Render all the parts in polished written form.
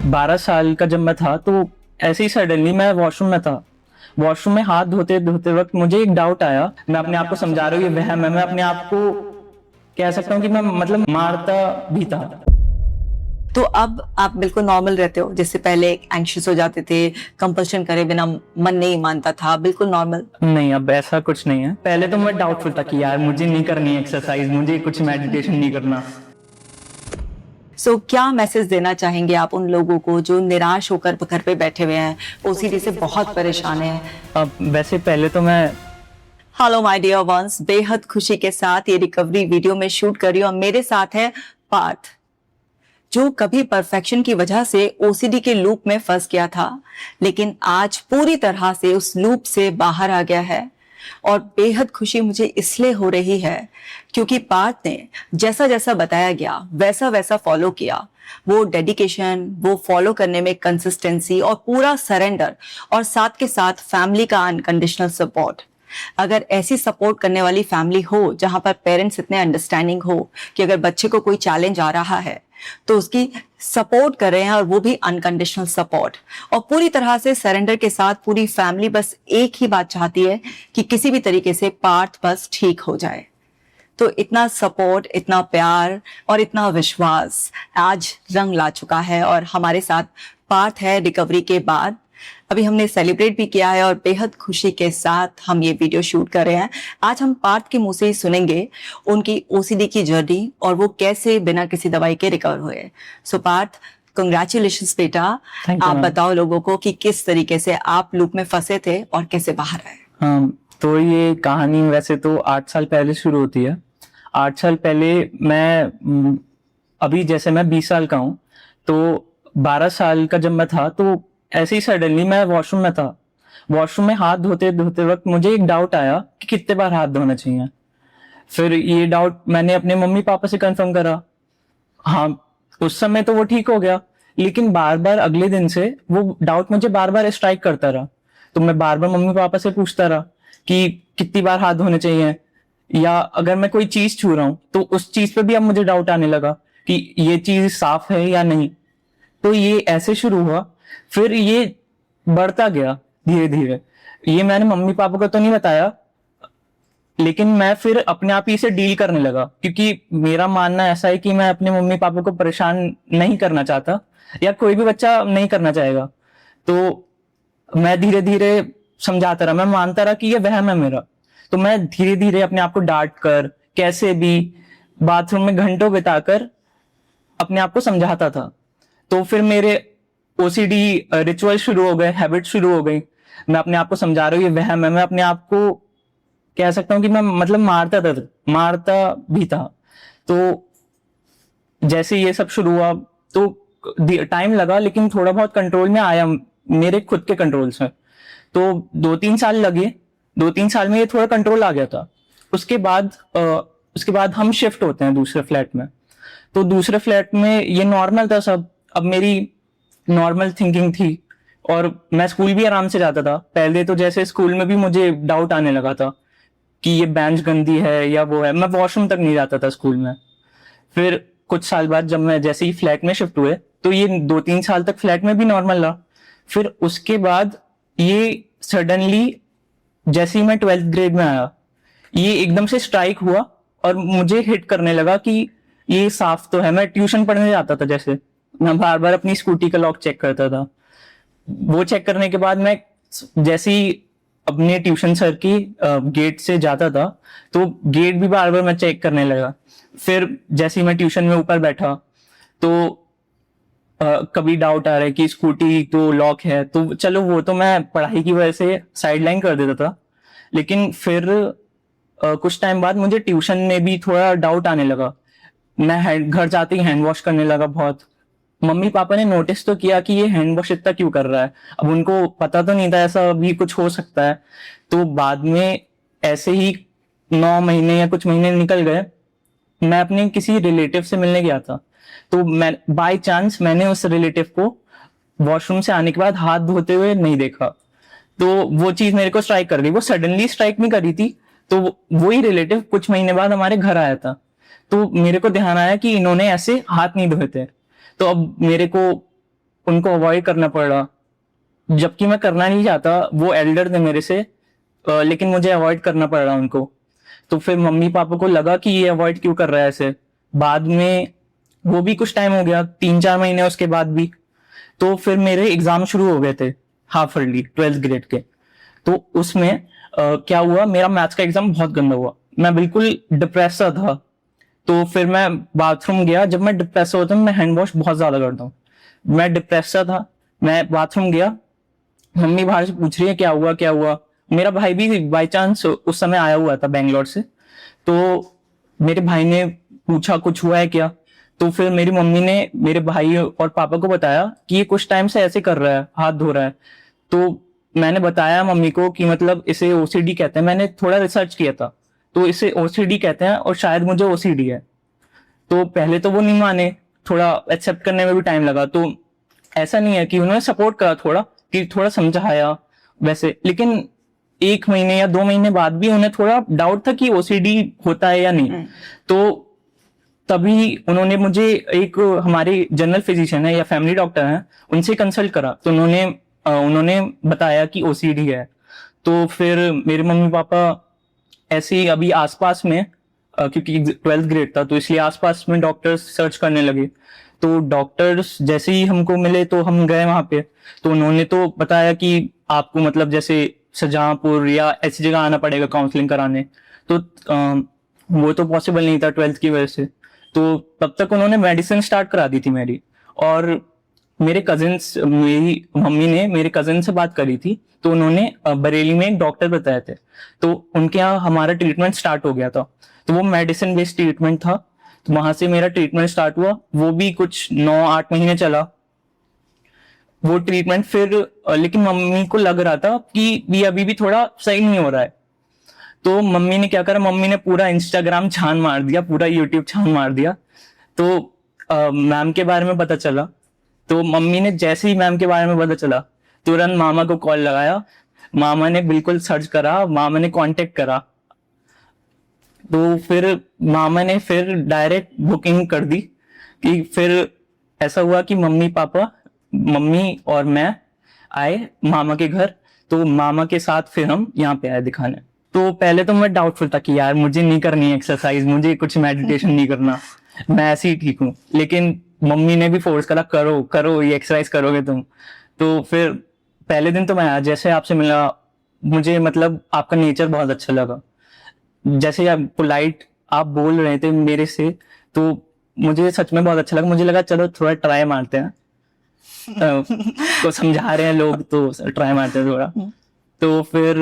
12 साल का जब मैं था तो ऐसे ही सडनली मैं वॉशरूम में था। वॉशरूम में हाथ धोते धोते वक्त मुझे एक डाउट आया। मैं अपने आप को समझा रहा हूँ ये वहम है। मैं अपने आप को कह सकता हूँ कि मैं मतलब मारता भी था। तो अब आप बिल्कुल नॉर्मल रहते हो, जैसे पहले एंग्शियस हो जाते थे, कंपल्शन करे बिना मन नहीं मानता था, बिल्कुल नॉर्मल। नहीं, अब ऐसा कुछ नहीं है। पहले तो मैं डाउटफुल था कि यार मुझे नहीं करनी एक्सरसाइज, मुझे कुछ मेडिटेशन नहीं करना। सो क्या मैसेज देना चाहेंगे आप उन लोगों को जो निराश होकर घर पे बैठे हुए हैं, ओसीडी से बहुत परेशान हैं? अब वैसे पहले तो मैं हेलो माय डियर वंस, बेहद खुशी के साथ ये रिकवरी वीडियो में शूट कर रही हूँ और मेरे साथ है पार्थ, जो कभी परफेक्शन की वजह से ओसीडी के लूप में फंस गया था, लेकिन आज पूरी तरह से उस लूप से बाहर आ गया है। और बेहद खुशी मुझे इसलिए हो रही है क्योंकि पार्थ ने जैसा जैसा बताया गया वैसा वैसा फॉलो किया। वो डेडिकेशन, वो फॉलो करने में कंसिस्टेंसी और पूरा सरेंडर, और साथ के साथ फैमिली का अनकंडीशनल सपोर्ट। अगर ऐसी सपोर्ट करने वाली फैमिली हो जहां पर पेरेंट्स इतने अंडरस्टैंडिंग हो कि अगर बच्चे को कोई चैलेंज आ रहा है तो उसकी सपोर्ट कर रहे हैं, और वो भी अनकंडीशनल सपोर्ट और पूरी तरह से सरेंडर के साथ, पूरी फैमिली बस एक ही बात चाहती है कि किसी भी तरीके से पार्थ बस ठीक हो जाए। तो इतना सपोर्ट, इतना प्यार और इतना विश्वास आज रंग ला चुका है और हमारे साथ पार्थ है रिकवरी के बाद। अभी हमने सेलिब्रेट भी किया है और बेहद खुशी के साथ हम ये वीडियो शूट कर रहे हैं। आज हम पार्थ के मुंह से ही सुनेंगे उनकी ओसीडी की जर्नी और वो कैसे बिना किसी दवाई के रिकवर हुए। सो पार्थ, कंग्रेचुलेशंस बेटा। आप बताओ लोगों को कि किस तरीके से आप लूप में फंसे थे और कैसे बाहर आए। हाँ, तो ये कहानी वैसे तो 8 साल पहले शुरू होती है। 8 साल पहले मैं अभी जैसे मैं 20 साल का हूँ, तो 12 साल का जब मैं था तो ऐसे ही सडनली मैं वॉशरूम में था। वॉशरूम में हाथ धोते धोते वक्त मुझे एक डाउट आया कि कितने बार हाथ धोना चाहिए। फिर ये डाउट मैंने अपने मम्मी पापा से कंफर्म करा। हाँ, उस समय तो वो ठीक हो गया, लेकिन बार बार अगले दिन से वो डाउट मुझे बार बार स्ट्राइक करता रहा। तो मैं बार बार मम्मी पापा से पूछता रहा कि कितनी बार हाथ धोने चाहिए, या अगर मैं कोई चीज छू रहा हूं तो उस चीज पे भी अब मुझे डाउट आने लगा कि ये चीज साफ है या नहीं। तो ये ऐसे शुरू हुआ, फिर ये बढ़ता गया धीरे धीरे। ये मैंने मम्मी पापा को तो नहीं बताया, लेकिन मैं फिर अपने आप ही इसे डील करने लगा, क्योंकि मेरा मानना ऐसा है कि मैं अपने मम्मी पापा को परेशान नहीं करना चाहता, या कोई भी बच्चा नहीं करना चाहेगा। तो मैं धीरे धीरे समझाता रहा, मैं मानता रहा कि ये वहम है मेरा। तो मैं धीरे धीरे अपने आप को डांट कर, कैसे भी बाथरूम में घंटों बिताकर अपने आप को समझाता था। तो फिर मेरे ओसीडी रिचुअल शुरू हो गए, हैबिट शुरू हो गई। मैं अपने आप को समझा रहा हूँ ये वहम है। मैं अपने आप को कह सकता हूँ कि मैं मतलब मारता भी था। तो जैसे ये सब शुरू हुआ तो टाइम लगा, लेकिन थोड़ा बहुत कंट्रोल में आया, मेरे खुद के कंट्रोल से। तो 2-3 साल लगे। 2-3 साल में ये थोड़ा कंट्रोल आ गया था। उसके बाद हम शिफ्ट होते हैं दूसरे फ्लैट में। तो दूसरे फ्लैट में ये नॉर्मल था सब। अब मेरी नॉर्मल थिंकिंग थी और मैं स्कूल भी आराम से जाता था। पहले तो जैसे स्कूल में भी मुझे डाउट आने लगा था कि ये बेंच गंदी है या वो है। मैं वॉशरूम तक नहीं जाता था स्कूल में। फिर कुछ साल बाद जब मैं जैसे ही फ्लैट में शिफ्ट हुए तो ये 2-3 साल तक फ्लैट में भी नॉर्मल रहा। फिर उसके बाद ये सडनली जैसे ही मैं 12th ग्रेड में आया, ये एकदम से स्ट्राइक हुआ और मुझे हिट करने लगा कि ये साफ तो है। मैं ट्यूशन पढ़ने जाता था, जैसे मैं बार बार अपनी स्कूटी का लॉक चेक करता था। वो चेक करने के बाद मैं जैसे ही अपने ट्यूशन सर की गेट से जाता था तो गेट भी बार बार मैं चेक करने लगा। फिर जैसे ही मैं ट्यूशन में ऊपर बैठा तो कभी डाउट आ रहा है कि स्कूटी तो लॉक है, तो चलो वो तो मैं पढ़ाई की वजह से साइडलाइन कर देता था। लेकिन फिर कुछ टाइम बाद मुझे ट्यूशन में भी थोड़ा डाउट आने लगा। मैं घर जाते ही हैंड वॉश करने लगा बहुत। मम्मी पापा ने नोटिस तो किया कि ये हैंड वॉश इतना क्यों कर रहा है। अब उनको पता तो नहीं था ऐसा भी कुछ हो सकता है। तो बाद में ऐसे ही 9 महीने या कुछ महीने निकल गए। मैं अपने किसी रिलेटिव से मिलने गया था, तो मैं बाय चांस मैंने उस रिलेटिव को वॉशरूम से आने के बाद हाथ धोते हुए नहीं देखा। तो वो चीज मेरे को स्ट्राइक कर गई। वो सडनली स्ट्राइक नहीं करी थी। तो वही रिलेटिव कुछ महीने बाद हमारे घर आया था। तो मेरे को ध्यान आया कि इन्होंने ऐसे हाथ नहीं धोए थे। तो अब मेरे को उनको अवॉइड करना पड़ रहा, जबकि मैं करना नहीं चाहता, वो एल्डर थे मेरे से, लेकिन मुझे अवॉइड करना पड़ रहा उनको। तो फिर मम्मी पापा को लगा कि ये अवॉइड क्यों कर रहा है ऐसे। बाद में वो भी कुछ टाइम हो गया, 3-4 महीने उसके बाद भी, तो फिर मेरे एग्जाम शुरू हो गए थे हाफ ईयरली 12th ग्रेड के। तो उसमें क्या हुआ, मेरा मैथ्स का एग्जाम बहुत गंदा हुआ, मैं बिल्कुल डिप्रेस सा था। तो फिर मैं बाथरूम गया, जब मैं डिप्रेस होता हूँ मैं हैंड वॉश बहुत ज्यादा करता हूँ, मैं डिप्रेस सा था, मैं बाथरूम गया, मम्मी बाहर से पूछ रही है क्या हुआ क्या हुआ। मेरा भाई भी बाई चांस उस समय आया हुआ था बैंगलोर से, तो मेरे भाई ने पूछा कुछ हुआ है क्या। तो फिर मेरी मम्मी ने मेरे भाई और पापा को बताया कि ये कुछ टाइम से ऐसे कर रहा है, हाथ धो रहा है। तो मैंने बताया मम्मी को कि मतलब इसे ओसीडी कहते हैं, मैंने थोड़ा रिसर्च किया था, तो इसे ओसीडी कहते हैं और शायद मुझे ओसीडी है। तो पहले तो वो नहीं माने, थोड़ा एक्सेप्ट करने में भी टाइम लगा। तो ऐसा नहीं है कि उन्होंने सपोर्ट करा, थोड़ा कि थोड़ा समझाया वैसे, लेकिन 1 महीने या 2 महीने बाद भी उन्हें थोड़ा डाउट था कि ओसीडी होता है या नहीं। तो तभी उन्होंने मुझे, एक हमारे जनरल फिजिशियन है या फैमिली डॉक्टर हैं, उनसे कंसल्ट करा, तो उन्होंने बताया कि ओसीडी है। तो फिर मेरे मम्मी पापा ऐसे ही अभी आसपास में, क्योंकि 12th ग्रेड था तो इसलिए आसपास में डॉक्टर्स सर्च करने लगे। तो डॉक्टर्स जैसे ही हमको मिले तो हम गए वहां पे, तो उन्होंने तो बताया कि आपको मतलब जैसे शाहजहांपुर या ऐसी जगह आना पड़ेगा काउंसलिंग कराने। तो वो तो पॉसिबल नहीं था 12th की वजह से। तो तब तक उन्होंने मेडिसिन स्टार्ट करा दी थी मेरी। और मेरे कजिन्स, मेरी मम्मी ने मेरे कजिन से बात करी थी, तो उन्होंने बरेली में एक डॉक्टर बताए थे, तो उनके यहाँ हमारा ट्रीटमेंट स्टार्ट हो गया था। तो वो मेडिसिन बेस्ड ट्रीटमेंट था, तो वहां से मेरा ट्रीटमेंट स्टार्ट हुआ, वो भी कुछ 9-8 महीने चला वो ट्रीटमेंट। फिर लेकिन मम्मी को लग रहा था कि ये अभी भी थोड़ा सही नहीं हो रहा है। तो मम्मी ने क्या करा, मम्मी ने पूरा इंस्टाग्राम छान मार दिया, पूरा यूट्यूब छान मार दिया। तो मैम के बारे में पता चला, तो मम्मी ने जैसे ही मैम के बारे में पता चला तुरंत मामा को कॉल लगाया, मामा ने बिल्कुल सर्च करा, मामा ने कांटेक्ट करा। तो फिर मामा ने फिर डायरेक्ट बुकिंग कर दी कि फिर ऐसा हुआ कि मम्मी और मैं आए मामा के घर। तो मामा के साथ फिर हम यहाँ पे आए दिखाने। तो पहले तो मैं डाउटफुल था कि यार मुझे नहीं करनी एक्सरसाइज, मुझे कुछ मेडिटेशन नहीं करना, मैं ऐसे ही ठीक हूँ। लेकिन मम्मी ने भी फोर्स करा, करो करो ये एक्सरसाइज करोगे तुम। तो फिर पहले दिन तो मैं आया, जैसे आपसे मिला मुझे मतलब आपका नेचर बहुत अच्छा लगा, जैसे आप पोलाइट आप बोल रहे थे मेरे से, तो मुझे सच में बहुत अच्छा लगा। मुझे लगा चलो थोड़ा ट्राई मारते हैं, तो समझा रहे हैं लोग तो ट्राई मारते हैं थोड़ा। तो फिर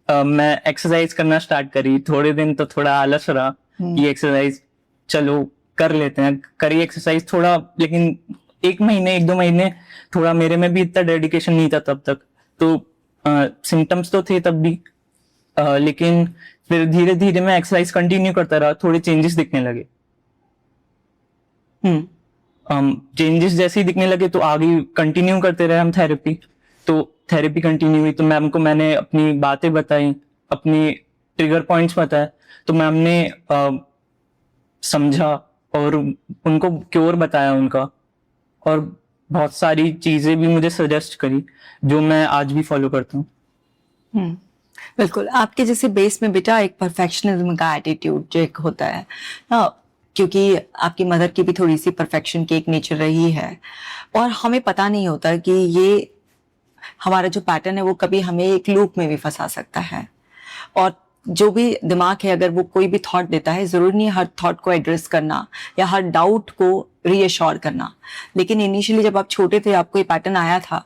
मैं एक्सरसाइज करना स्टार्ट करी। थोड़े दिन तो थोड़ा आलस रहा कि एक्सरसाइज चलो कर लेते हैं, करी एक्सरसाइज थोड़ा, लेकिन 1-2 महीने थोड़ा मेरे में भी इतना डेडिकेशन नहीं था तब तक। तो सिम्टम्स तो थे तब भी, लेकिन फिर धीरे धीरे मैं एक्सरसाइज कंटिन्यू करता रहा, थोड़े चेंजेस दिखने लगे। चेंजेस जैसे ही दिखने लगे तो आगे कंटिन्यू करते रहे हम थेरेपी। तो थेरेपी कंटिन्यू हुई, तो मैम को मैंने अपनी बातें बताई, अपनी ट्रिगर पॉइंट्स बताए, तो मैम ने समझा और उनको क्योर बताया उनका, और बहुत सारी चीजें भी मुझे सजेस्ट करी जो मैं आज भी फॉलो करता हूँ। बिल्कुल, आपके जैसे बेस में बेटा एक परफेक्शनिज्म का एटीट्यूड जो एक होता है ना, क्योंकि आपकी मदर की भी थोड़ी सी परफेक्शन की एक नेचर रही है, और हमें पता नहीं होता कि ये हमारा जो पैटर्न है वो कभी हमें एक लूप में भी फंसा सकता है। और जो भी दिमाग है, अगर वो कोई भी थॉट देता है, जरूरी नहीं हर थॉट को एड्रेस करना या हर डाउट को रीअश्योर करना। लेकिन इनिशियली जब आप छोटे थे, आपको ये पैटर्न आया था,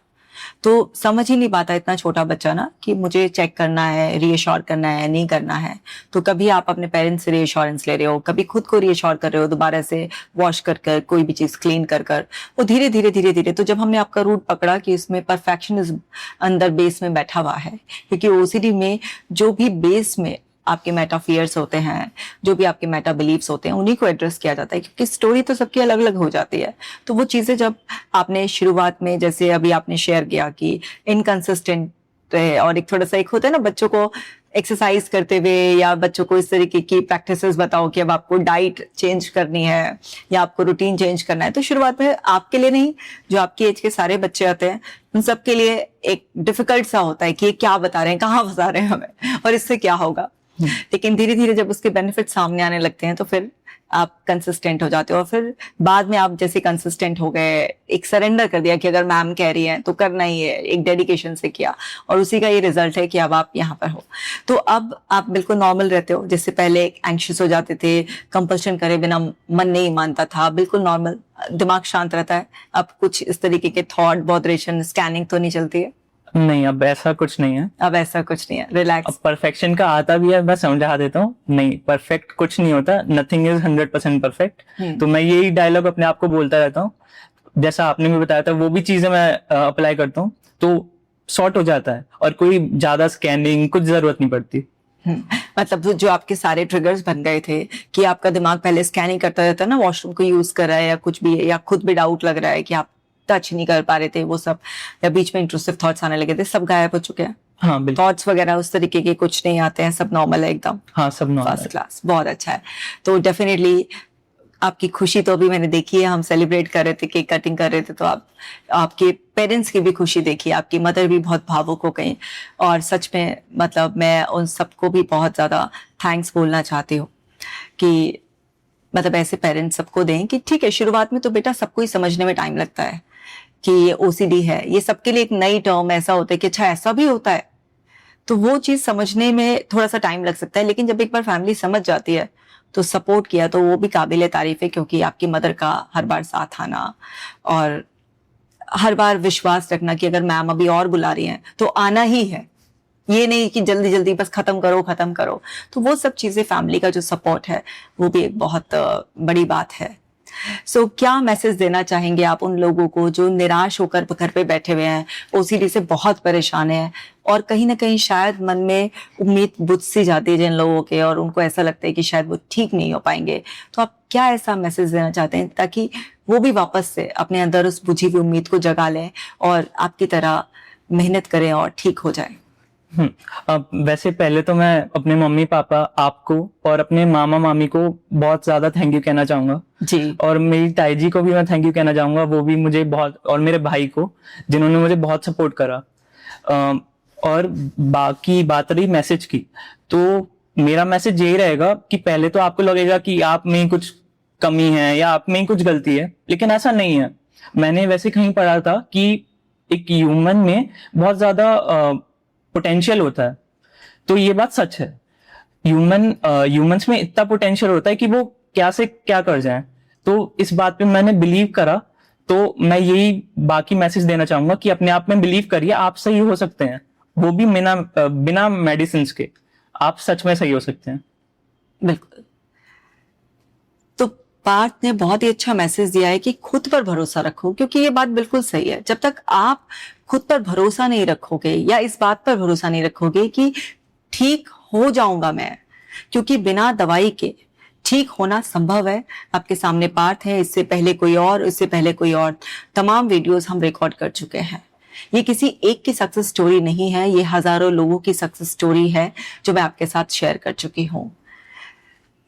तो समझ ही नहीं पाता इतना छोटा बच्चा ना कि मुझे चेक करना है, रीअश्योर करना है, नहीं करना है। तो कभी आप अपने पेरेंट्स से रीअश्योरेंस ले रहे हो, कभी खुद को रीअश्योर कर रहे हो, दोबारा से वॉश कर कर कोई भी चीज क्लीन कर कर, वो धीरे धीरे धीरे धीरे। तो जब हमने आपका रूट पकड़ा कि इसमें परफेक्शनिज्म अंदर बेस में बैठा हुआ है, क्योंकि ओसीडी में जो भी बेस में आपके मेटा फियर्स होते हैं, जो भी आपके मेटा बिलीव्स होते हैं, उन्हीं को एड्रेस किया जाता है, क्योंकि स्टोरी तो सबकी अलग अलग हो जाती है। तो वो चीजें जब आपने शुरुआत में, जैसे अभी आपने शेयर किया कि इनकंसिस्टेंट है, और एक थोड़ा सा एक होता है ना बच्चों को एक्सरसाइज करते हुए या बच्चों को इस तरीके की प्रैक्टिसेस बताओ कि अब आपको डाइट चेंज करनी है या आपको रूटीन चेंज करना है, तो शुरुआत में आपके लिए नहीं, जो आपकी एज के सारे बच्चे आते हैं उन सब के लिए एक डिफिकल्ट सा होता है कि ये क्या बता रहे हैं, कहाँ फंसा रहे हैं हमें और इससे क्या होगा। लेकिन धीरे धीरे जब उसके बेनिफिट सामने आने लगते हैं तो फिर आप कंसिस्टेंट हो जाते हो और फिर बाद में आप जैसे कंसिस्टेंट हो गए, एक सरेंडर कर दिया कि अगर मैम कह रही है तो करना ही है, एक डेडिकेशन से किया और उसी का ये रिजल्ट है कि अब आप यहाँ पर हो। तो अब आप बिल्कुल नॉर्मल रहते हो, जिससे पहले एंग्शियस हो जाते थे, कंपल्शन करे बिना मन नहीं मानता था, बिल्कुल नॉर्मल, दिमाग शांत रहता है। अब कुछ इस तरीके के थॉट बॉदरेशन स्कैनिंग तो नहीं चलती है? नहीं, अब ऐसा कुछ नहीं है। अब ऐसा कुछ नहीं है, रिलैक्स। अब परफेक्शन का आता भी है, मैं समझा देता हूँ, नहीं परफेक्ट कुछ नहीं होता, नथिंग इज 100% परफेक्ट। तो मैं यही डायलॉग अपने आप को बोलता रहता हूँ, जैसा आपने भी बताया था वो भी चीजें मैं अप्लाई करता हूँ तो सॉर्ट हो जाता है और कोई ज्यादा स्कैनिंग कुछ जरूरत नहीं पड़ती। मतलब जो आपके सारे ट्रिगर्स बन गए थे कि आपका दिमाग पहले स्कैनिंग करता रहता है ना, वॉशरूम को यूज कर रहा है या कुछ भी, या खुद भी डाउट लग रहा है कि आप टच नहीं कर पा रहे थे, वो सब, या बीच में इंट्रूसिव थॉट्स आने लगे थे, सब गायब हो चुके हैं? हाँ बिल्कुल। थॉट्स वगैरह उस तरीके के कुछ नहीं आते हैं, सब नॉर्मल है एकदम? हाँ सब नॉर्मल। फर्स्ट क्लास, बहुत अच्छा है। तो डेफिनेटली आपकी खुशी तो अभी मैंने देखी है, हम सेलिब्रेट कर रहे थे, केक कटिंग कर रहे थे, तो आपके पेरेंट्स की भी खुशी देखी, आपकी मदर भी बहुत भावुक हो गई और सच में मतलब मैं उन सबको भी बहुत ज्यादा थैंक्स बोलना चाहती हूँ कि मतलब ऐसे पेरेंट्स सबको दें कि ठीक है, शुरुआत में तो बेटा सबको ही समझने में टाइम लगता है कि ये ओसीडी है, ये सबके लिए एक नई टर्म ऐसा होता है कि अच्छा ऐसा भी होता है, तो वो चीज समझने में थोड़ा सा टाइम लग सकता है। लेकिन जब एक बार फैमिली समझ जाती है तो सपोर्ट किया तो वो भी काबिल तारीफ है, क्योंकि आपकी मदर का हर बार साथ आना और हर बार विश्वास रखना कि अगर मैम अभी और बुला रही हैं तो आना ही है, ये नहीं कि जल्दी जल्दी बस खत्म करो। तो वो सब चीजें, फैमिली का जो सपोर्ट है वो भी एक बहुत बड़ी बात है। सो क्या मैसेज देना चाहेंगे आप उन लोगों को जो निराश होकर घर पे बैठे हुए हैं, ओसीडी से बहुत परेशान हैं और कहीं ना कहीं शायद मन में उम्मीद बुझ सी जाती है जिन लोगों के, और उनको ऐसा लगता है कि शायद वो ठीक नहीं हो पाएंगे, तो आप क्या ऐसा मैसेज देना चाहते हैं ताकि वो भी वापस से अपने अंदर उस बुझी हुई उम्मीद को जगा लें और आपकी तरह मेहनत करें और ठीक हो जाए? अब वैसे पहले तो मैं अपने मम्मी पापा, आपको और अपने मामा मामी को बहुत ज्यादा थैंक यू कहना चाहूंगा जी। और मेरी ताई जी को भी मैं थैंक यू कहना चाहूंगा, वो भी मुझे बहुत, और मेरे भाई को जिन्होंने मुझे बहुत सपोर्ट करा। और बाकी बात रही मैसेज की, तो मेरा मैसेज यही रहेगा कि पहले तो आपको लगेगा कि आप में कुछ कमी है या आप में कुछ गलती है, लेकिन ऐसा नहीं है। मैंने वैसे कहीं पढ़ा था कि एक ह्यूमन में बहुत ज्यादा पोटेंशियल होता है, तो ये बात सच है। ह्यूमंस में इतना पोटेंशियल होता है कि वो क्या से क्या कर जाए, तो इस बात पे मैंने बिलीव करा। तो मैं यही बाकी मैसेज देना चाहूंगा कि अपने आप में बिलीव करिए, आप सही हो सकते हैं, वो भी बिना मेडिसिन के आप सच में सही हो सकते हैं। बिल्कुल। तो पार्थ ने बहुत ही अच्छा मैसेज दिया है कि खुद पर भरोसा रखो, क्योंकि ये बात बिल्कुल सही है। जब तक आप खुद पर भरोसा नहीं रखोगे या इस बात पर भरोसा नहीं रखोगे कि ठीक हो जाऊंगा मैं, क्योंकि बिना दवाई के ठीक होना संभव है। आपके सामने पार्थ है, इससे पहले कोई और, इससे पहले कोई और, तमाम वीडियोस हम रिकॉर्ड कर चुके हैं। ये किसी एक की सक्सेस स्टोरी नहीं है, ये हजारों लोगों की सक्सेस स्टोरी है जो मैं आपके साथ शेयर कर चुकी हूं।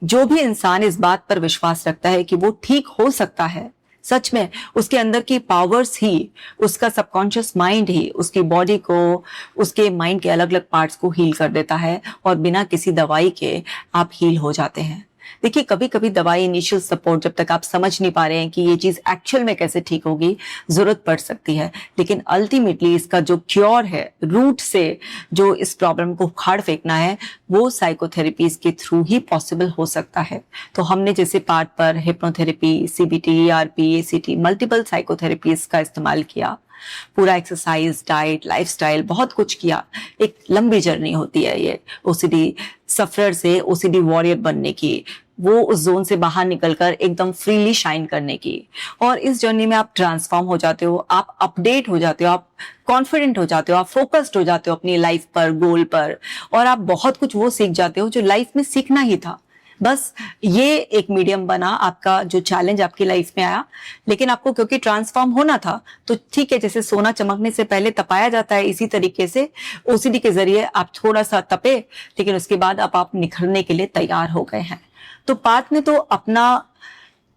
जो भी इंसान इस बात पर विश्वास रखता है कि वो ठीक हो सकता है, सच में उसके अंदर की पावर्स ही, उसका सबकॉन्शियस माइंड ही उसकी बॉडी को, उसके माइंड के अलग अलग पार्ट्स को हील कर देता है और बिना किसी दवाई के आप हील हो जाते हैं। देखिए, कभी कभी दवाई, इनिशियल सपोर्ट, जब तक आप समझ नहीं पा रहे हैं कि ये चीज एक्चुअल में कैसे ठीक होगी, जरूरत पड़ सकती है, लेकिन अल्टीमेटली इसका जो क्योर है, रूट से जो इस प्रॉब्लम को उखाड़ फेंकना है, वो साइकोथेरेपीज के थ्रू ही पॉसिबल हो सकता है। तो हमने जैसे पार्ट पर hypnotherapy, CBT, ERP, ACT, multiple psychotherapies का इस्तेमाल किया, पूरा एक्सरसाइज, डाइट, लाइफस्टाइल, बहुत कुछ किया। एक लंबी जर्नी होती है ये ओसीडी सफरर से ओसीडी वॉरियर बनने की, वो उस जोन से बाहर निकलकर एकदम फ्रीली शाइन करने की। और इस जर्नी में आप ट्रांसफॉर्म हो जाते हो, आप अपडेट हो जाते हो, आप कॉन्फिडेंट हो जाते हो, आप फोकस्ड हो जाते हो अपनी लाइफ पर, गोल पर, और आप बहुत कुछ वो सीख जाते हो जो लाइफ में सीखना ही था। बस ये एक मीडियम बना आपका, जो चैलेंज आपकी लाइफ में आया, लेकिन आपको क्योंकि ट्रांसफॉर्म होना था तो ठीक है, जैसे सोना चमकने से पहले तपाया जाता है, इसी तरीके से ओसीडी के जरिए आप थोड़ा सा तपे, लेकिन उसके बाद अब आप निखरने के लिए तैयार हो गए हैं। तो पार्थ ने तो अपना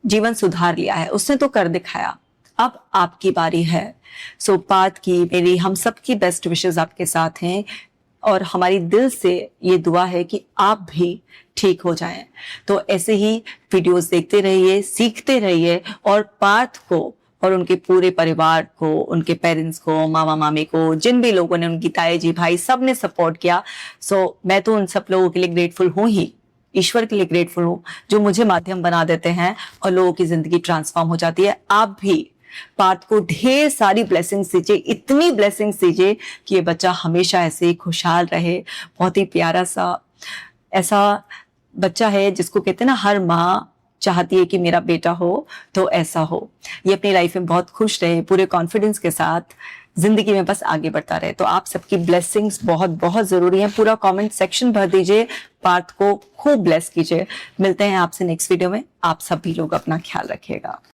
जीवन सुधार लिया है, उसने तो कर दिखाया, अब आपकी बारी है। सो पार्थ की, मेरी, हम सबकी बेस्ट विशेस आपके साथ हैं और हमारी दिल से ये दुआ है कि आप भी ठीक हो जाएं। तो ऐसे ही वीडियोस देखते रहिए, सीखते रहिए और पार्थ को और उनके पूरे परिवार को, उनके पेरेंट्स को, मामा मामी को, जिन भी लोगों ने, उनकी ताई जी भाई, सब ने सपोर्ट किया। सो मैं तो उन सब लोगों के लिए ग्रेटफुल हूँ ही, ईश्वर के लिए ग्रेटफुल हूँ जो मुझे माध्यम बना देते हैं और लोगों की जिंदगी ट्रांसफॉर्म हो जाती है। आप भी पार्थ को ढेर सारी ब्लेसिंग्स दीजिए, इतनी ब्लेसिंग्स दीजिए कि ये बच्चा हमेशा ऐसे ही खुशहाल रहे। बहुत ही प्यारा सा ऐसा बच्चा है जिसको कहते हैं ना, हर माँ चाहती है कि मेरा बेटा हो, तो ऐसा हो। ये अपनी लाइफ में बहुत खुश रहे, पूरे कॉन्फिडेंस के साथ जिंदगी में बस आगे बढ़ता रहे। तो आप सबकी ब्लेसिंग्स बहुत बहुत जरूरी है। पूरा कमेंट सेक्शन भर दीजिए, पार्थ को खूब ब्लेस कीजिए। मिलते हैं आपसे नेक्स्ट वीडियो में। आप सभी लोग अपना ख्याल रखिएगा।